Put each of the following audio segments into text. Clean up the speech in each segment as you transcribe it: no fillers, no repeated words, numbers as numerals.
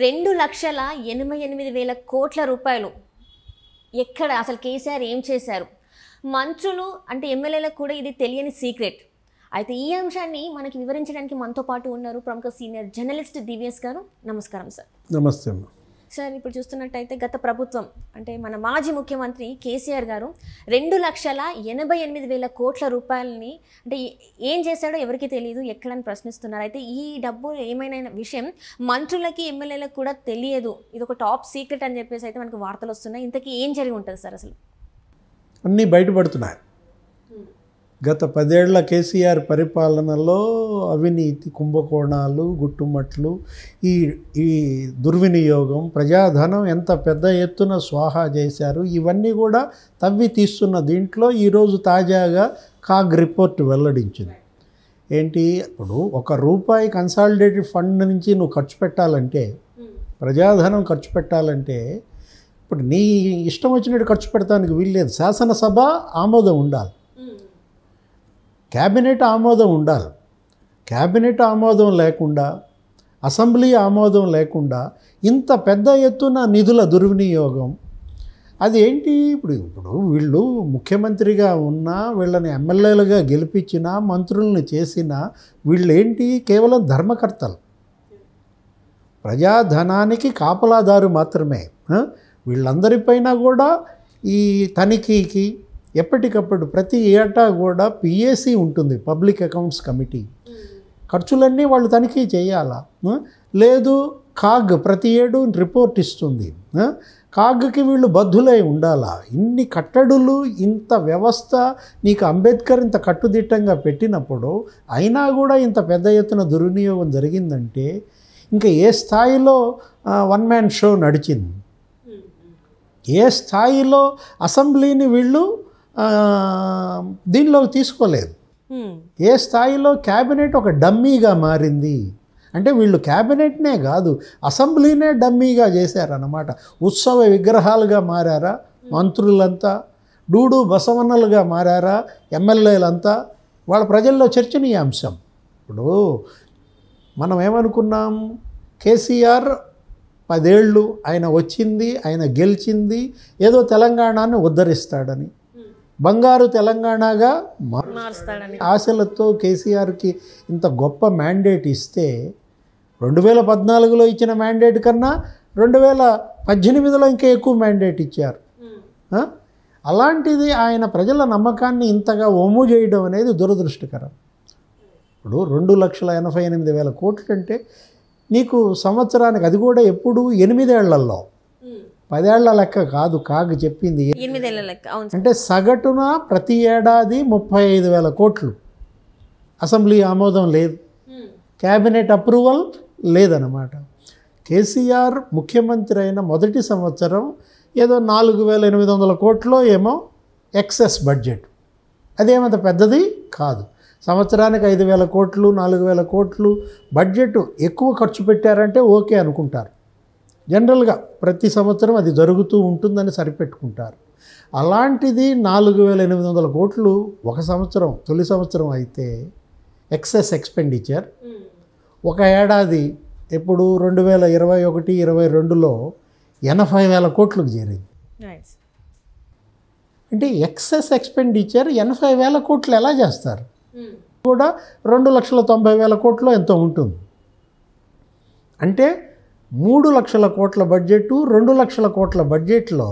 2,88,000 కోట్ల రూపాయలు ఎక్కడ అసలు కేసీఆర్ ఏం చేశారు? మంత్రులు అంటే ఎమ్మెల్యేలకు కూడా ఇది తెలియని సీక్రెట్. అయితే ఈ అంశాన్ని మనకి వివరించడానికి మనతో పాటు ఉన్నారు ప్రముఖ సీనియర్ జర్నలిస్ట్ దివ్యేష్ గారు. నమస్కారం సార్. నమస్తే అమ్మ. సార్, ఇప్పుడు చూస్తున్నట్టయితే గత ప్రభుత్వం అంటే మన మాజీ ముఖ్యమంత్రి కేసీఆర్ గారు 2,88,000 కోట్ల రూపాయలని అంటే ఏం చేశాడో ఎవరికి తెలియదు, ఎక్కడని ప్రశ్నిస్తున్నారు. అయితే ఈ డబ్బు ఏమైనా విషయం మంత్రులకి ఎమ్మెల్యేలకు కూడా తెలియదు, ఇది ఒక టాప్ సీక్రెట్ అని చెప్పేసి అయితే మనకు వార్తలు వస్తున్నాయి. ఇంతకీ ఏం జరిగి ఉంటుంది సార్? అసలు అన్నీ బయటపడుతున్నాయి. గత 10 ఏళ్ల కేసీఆర్ పరిపాలనలో అవినీతి, కుంభకోణాలు, గుట్టుమట్లు, ఈ దుర్వినియోగం, ప్రజాధనం ఎంత పెద్ద ఎత్తున స్వాహా చేశారు, ఇవన్నీ కూడా తవ్వి తీస్తున్న దీంట్లో ఈరోజు తాజాగా కాగ్ రిపోర్ట్ వెల్లడించింది. ఏంటి, ఇప్పుడు ₹1 కన్సాలిడేటెడ్ ఫండ్ నుంచి నువ్వు ఖర్చు పెట్టాలంటే, ప్రజాధనం ఖర్చు పెట్టాలంటే ఇప్పుడు నీ ఇష్టం వచ్చినట్టు ఖర్చు పెడతానికి వీల్లేదు. శాసనసభ ఆమోదం ఉండాలి, క్యాబినెట్ ఆమోదం ఉండాలి. క్యాబినెట్ ఆమోదం లేకుండా, అసెంబ్లీ ఆమోదం లేకుండా ఇంత పెద్ద ఎత్తున నిధుల దుర్వినియోగం అది ఏంటి? ఇప్పుడు వీళ్ళు ముఖ్యమంత్రిగా ఉన్నా, వీళ్ళని ఎమ్మెల్యేలుగా గెలిపించినా, మంత్రులను చేసినా వీళ్ళేంటి? కేవలం ధర్మకర్తలు, ప్రజాధనానికి కాపలాదారు మాత్రమే. వీళ్ళందరిపైన కూడా ఈ తనిఖీకి ఎప్పటికప్పుడు ప్రతి ఏటా కూడా PAC ఉంటుంది, పబ్లిక్ అకౌంట్స్ కమిటీ. ఖర్చులన్నీ వాళ్ళు తనిఖీ చేయాలా? లేదు, కాగ్ ప్రతి ఏడు రిపోర్ట్ ఇస్తుంది. కాగ్కి వీళ్ళు బద్ధులై ఉండాలా? ఇన్ని కట్టడులు, ఇంత వ్యవస్థ నీకు అంబేద్కర్ ఇంత కట్టుదిట్టంగా పెట్టినప్పుడు అయినా కూడా ఇంత పెద్ద ఎత్తున దుర్వినియోగం జరిగిందంటే ఇంకా ఏ స్థాయిలో వన్ మ్యాన్ షో నడిచింది? ఏ స్థాయిలో అసెంబ్లీని వీళ్ళు దీనిలోకి తీసుకోలేదు? ఏ స్థాయిలో క్యాబినెట్ ఒక డమ్మీగా మారింది? అంటే వీళ్ళు క్యాబినెట్నే కాదు, అసెంబ్లీనే డమ్మీగా చేశారన్నమాట. ఉత్సవ విగ్రహాలుగా మారారా మంత్రులంతా? డూడు బసవన్నలుగా మారారా ఎమ్మెల్యేలంతా? వాళ్ళ ప్రజల్లో చర్చనీయాంశం. ఇప్పుడు మనం ఏమనుకున్నాం, కేసీఆర్ 10 ఏళ్ళు ఆయన వచ్చింది, ఆయన గెలిచింది, ఏదో తెలంగాణను ఉద్ధరిస్తాడని, బంగారు తెలంగాణగా మారుస్తాడని ఆశలతో కేసీఆర్కి ఇంత గొప్ప మ్యాండేట్ ఇస్తే 2014లో ఇచ్చిన మ్యాండేట్ కన్నా 2018లో ఇంకా ఎక్కువ మ్యాండేట్ ఇచ్చారు. అలాంటిది ఆయన ప్రజల నమ్మకాన్ని ఇంతగా ఒమ్ము చేయడం అనేది దురదృష్టకరం. ఇప్పుడు 2,88,000 కోట్లు అంటే నీకు సంవత్సరానికి, అది కూడా ఎప్పుడు 8 ఏళ్లలో, 10 ఏళ్ల లెక్క కాదు కాగ్ చెప్పింది, 8 ఏళ్ల లెక్క. అంటే సగటున ప్రతి ఏడాది 35,000 కోట్లు. అసెంబ్లీ ఆమోదం లేదు, క్యాబినెట్ అప్రూవల్ లేదన్నమాట. కేసీఆర్ ముఖ్యమంత్రి అయిన మొదటి సంవత్సరం ఏదో 4,800 కోట్లు ఏమో ఎక్సెస్ బడ్జెట్. అదేమంత పెద్దది కాదు. సంవత్సరానికి 5,000 కోట్లు, 4,000 కోట్లు బడ్జెట్ ఎక్కువ ఖర్చు పెట్టారంటే ఓకే అనుకుంటారు. జనరల్గా ప్రతి సంవత్సరం అది జరుగుతూ ఉంటుందని సరిపెట్టుకుంటారు. అలాంటిది 4,800 కోట్లు ఒక సంవత్సరం, తొలి సంవత్సరం అయితే ఎక్సెస్ ఎక్స్పెండిచర్ ఒక ఏడాది ఎప్పుడు 2021-22లో 80,000 కోట్లకు చేరింది. అంటే ఎక్సెస్ ఎక్స్పెండిచర్ 80,000 కోట్లు ఎలా చేస్తారు? కూడా 2,90,000 కోట్లు ఎంతో ఉంటుంది. అంటే 3,00,000 కోట్ల బడ్జెట్, 2,00,000 కోట్ల బడ్జెట్లో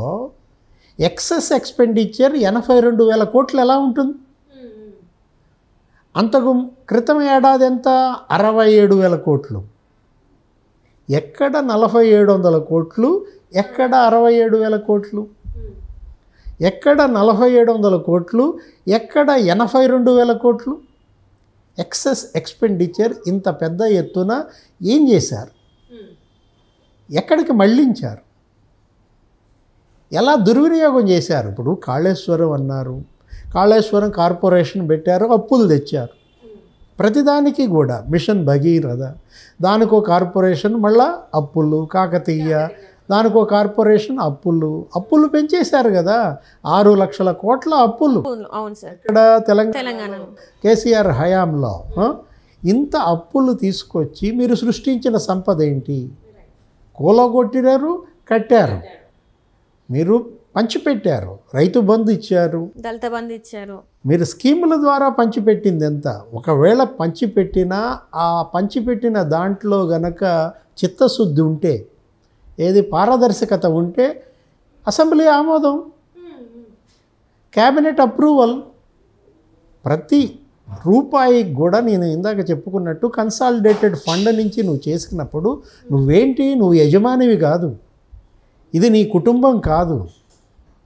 ఎక్సెస్ ఎక్స్పెండిచర్ 82,000 కోట్లు ఎలా ఉంటుంది? అంతకు క్రితం ఏడాది ఎంత? 67,000 కోట్లు. ఎక్కడ 4,700 కోట్లు, ఎక్కడ 67,000 కోట్లు? ఎక్కడ 4,700 కోట్లు, ఎక్కడ 82,000 కోట్లు? ఎక్సెస్ ఎక్స్పెండిచర్ ఇంత పెద్ద ఎత్తున ఏం చేశారు? ఎక్కడికి మళ్ళించారు? ఎలా దుర్వినియోగం చేశారు? ఇప్పుడు కాళేశ్వరం అన్నారు, కాళేశ్వరం కార్పొరేషన్ పెట్టారు, అప్పులు తెచ్చారు. ప్రతిదానికి కూడా మిషన్ భగీరథ, దానికో కార్పొరేషన్, మళ్ళా అప్పులు, కాకతీయ దానికో కార్పొరేషన్, అప్పులు పెంచేశారు కదా. 6,00,000 కోట్ల అప్పులు ఇక్కడ తెలంగాణ కేసీఆర్ హయాంలో. ఇంత అప్పులు తీసుకొచ్చి మీరు సృష్టించిన సంపద ఏంటి? కూలగొట్టినారు, కట్టారు. మీరు పంచిపెట్టారు, రైతు బంధు ఇచ్చారు, దళిత బంధు ఇచ్చారు. మీరు స్కీముల ద్వారా పంచిపెట్టింది ఎంత? ఒకవేళ పంచిపెట్టినా ఆ పంచిపెట్టిన దాంట్లో గనక చిత్తశుద్ధి ఉంటే, ఏది పారదర్శకత ఉంటే అసెంబ్లీ ఆమోదం, క్యాబినెట్ అప్రూవల్. ప్రతి రూపాయికి కూడా నేను ఇందాక చెప్పుకున్నట్టు కన్సాలిడేటెడ్ ఫండ్ నుంచి నువ్వు చేసుకున్నప్పుడు నువ్వేంటి, నువ్వు యజమానివి కాదు, ఇది నీ కుటుంబం కాదు.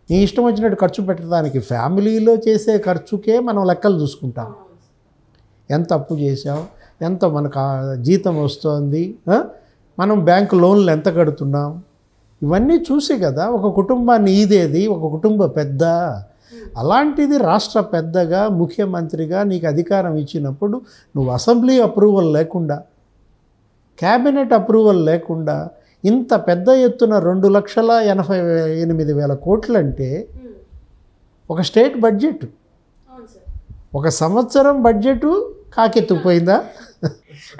నీ ఇష్టం వచ్చినట్టు ఖర్చు పెట్టడానికి ఫ్యామిలీలో చేసే ఖర్చుకే మనం లెక్కలు చూసుకుంటాం. ఎంత అప్పు చేసావు, ఎంత మనకు జీతం వస్తుంది, మనం బ్యాంకు లోన్లు ఎంత కడుతున్నాం, ఇవన్నీ చూసి కదా ఒక కుటుంబాన్ని ఈదేది, ఒక కుటుంబ పెద్ద. అలాంటిది రాష్ట్ర పెద్దగా ముఖ్యమంత్రిగా నీకు అధికారం ఇచ్చినప్పుడు నువ్వు అసెంబ్లీ అప్రూవల్ లేకుండా, క్యాబినెట్ అప్రూవల్ లేకుండా ఇంత పెద్ద ఎత్తున 2,88,000 కోట్లు అంటే ఒక స్టేట్ బడ్జెట్, ఒక సంవత్సరం బడ్జెట్ కాకెత్తుకుపోయిందా?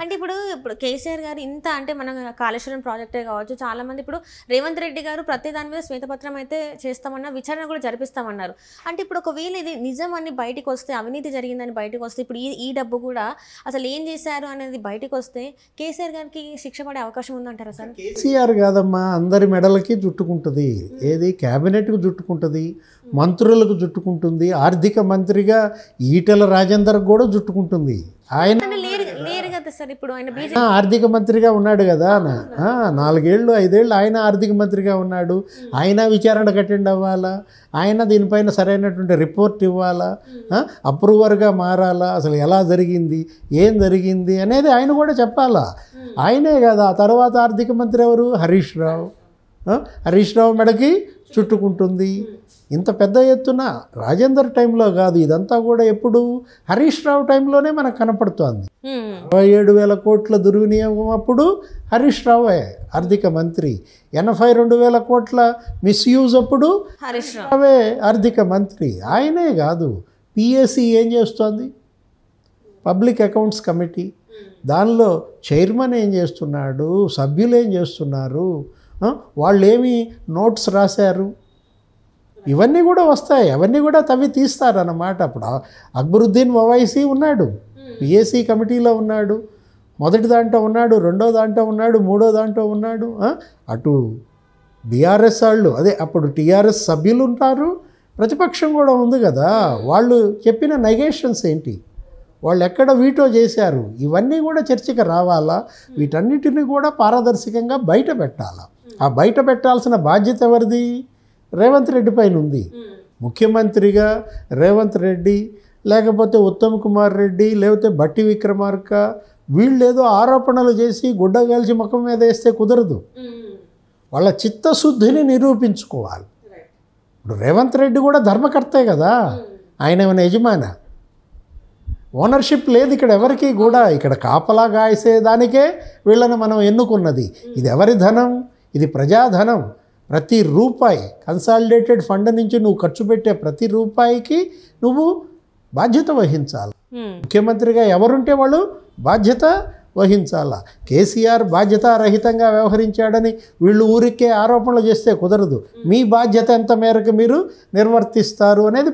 అంటే ఇప్పుడు కేసీఆర్ గారు ఇంత అంటే మన కాళేశ్వరం ప్రాజెక్టే కావచ్చు, చాలామంది ఇప్పుడు రేవంత్ రెడ్డి గారు ప్రతి దాని మీద శ్వేతపత్రం అయితే చేస్తామన్నా, విచారణ కూడా జరిపిస్తామన్నారు. అంటే ఇప్పుడు ఒకవేళ ఇది నిజం అని బయటకు వస్తే, అవినీతి జరిగిందని బయటకు వస్తే, ఇప్పుడు ఈ డబ్బు కూడా అసలు ఏం చేశారు అనేది బయటకు వస్తే కేసీఆర్ గారికి శిక్ష పడే అవకాశం ఉందంటారా సార్? కేసీఆర్ కాదమ్మా, అందరి మెడలకి చుట్టుకుంటుంది. ఏది క్యాబినెట్కు చుట్టుకుంటుంది, మంత్రులకు చుట్టుకుంటుంది, ఆర్థిక మంత్రిగా ఈటెల రాజేందర్ కూడా చుట్టుకుంటుంది. ఆయన లేరు కదా సార్, ఇప్పుడు ఆయన ఆర్థిక మంత్రిగా ఉన్నాడు కదా, 4 ఏళ్ళు 5 ఏళ్ళు ఆయన ఆర్థిక మంత్రిగా ఉన్నాడు. ఆయన విచారణకు అటెండ్ అవ్వాలా, ఆయన దీనిపైన సరైనటువంటి రిపోర్ట్ ఇవ్వాలా, అప్రూవర్గా మారాలా, అసలు ఎలా జరిగింది, ఏం జరిగింది అనేది ఆయన కూడా చెప్పాలా. ఆయనే కదా. ఆ తర్వాత ఆర్థిక మంత్రి ఎవరు? హరీష్ రావు. హరీష్ రావు మెడకి చుట్టుకుంటుంది. ఇంత పెద్ద ఎత్తున రాజేందర్ టైంలో కాదు, ఇదంతా కూడా ఎప్పుడు హరీష్ రావు టైంలోనే మనకు కనపడుతోంది. 67,000 కోట్ల దుర్వినియోగం అప్పుడు హరీష్ రావే ఆర్థిక మంత్రి. 82,000 కోట్ల మిస్యూజ్ అప్పుడు హరీష్ రావే ఆర్థిక మంత్రి. ఆయనే కాదు. పిఎస్సి ఏం చేస్తోంది? Public accounts committee. దానిలో చైర్మన్ ఏం చేస్తున్నాడు, సభ్యులు ఏం చేస్తున్నారు, వాళ్ళు ఏమి నోట్స్ రాశారు, ఇవన్నీ కూడా వస్తాయి. అవన్నీ కూడా తవ్వి తీస్తారన్నమాట. అప్పుడు అక్బరుద్దీన్ ఓవైసీ ఉన్నాడు, పిఎస్సి కమిటీలో ఉన్నాడు, మొదటి దాంట్లో ఉన్నాడు, రెండో దాంట్లో ఉన్నాడు, మూడో దాంట్లో ఉన్నాడు. అటు బీఆర్ఎస్ వాళ్ళు, అదే అప్పుడు టీఆర్ఎస్ సభ్యులు ఉంటారు, ప్రతిపక్షం కూడా ఉంది కదా. వాళ్ళు చెప్పిన నెగేషన్స్ ఏంటి, వాళ్ళు ఎక్కడ వీటో చేశారు, ఇవన్నీ కూడా చర్చకి రావాలా. వీటన్నిటిని కూడా పారదర్శకంగా బయట పెట్టాలా. ఆ బయట పెట్టాల్సిన బాధ్యత ఎవరిది? రేవంత్ రెడ్డి పైన ఉంది. ముఖ్యమంత్రిగా రేవంత్ రెడ్డి, లేకపోతే ఉత్తమ్ కుమార్ రెడ్డి, లేకపోతే బట్టి విక్రమార్క, వీళ్ళేదో ఆరోపణలు చేసి గుడ్డ కాల్చి ముఖం మీద వేస్తే కుదరదు. వాళ్ళ చిత్తశుద్ధిని నిరూపించుకోవాలి. ఇప్పుడు రేవంత్ రెడ్డి కూడా ధర్మకర్తే కదా, ఆయన ఏమైనా యజమాన? ఓనర్షిప్ లేదు ఇక్కడ ఎవరికి కూడా. ఇక్కడ కాపలా కాసేదానికే వీళ్ళని మనం ఎన్నుకున్నది. ఇది ఎవరి ధనం? ఇది ప్రజాధనం. ప్రతి రూపాయి కన్సాలిడేటెడ్ ఫండ్ నుంచి నువ్వు ఖర్చు పెట్టే ప్రతి రూపాయికి నువ్వు బాధ్యత వహించాలి. ముఖ్యమంత్రిగా ఎవరుంటే వాళ్ళు బాధ్యత వహించాలా. కేసీఆర్ బాధ్యతారహితంగా వ్యవహరించాడని వీళ్ళు ఊరికే ఆరోపణలు చేస్తే కుదరదు. మీ బాధ్యత ఎంత మేరకు మీరు నిర్వర్తిస్తారు అనేది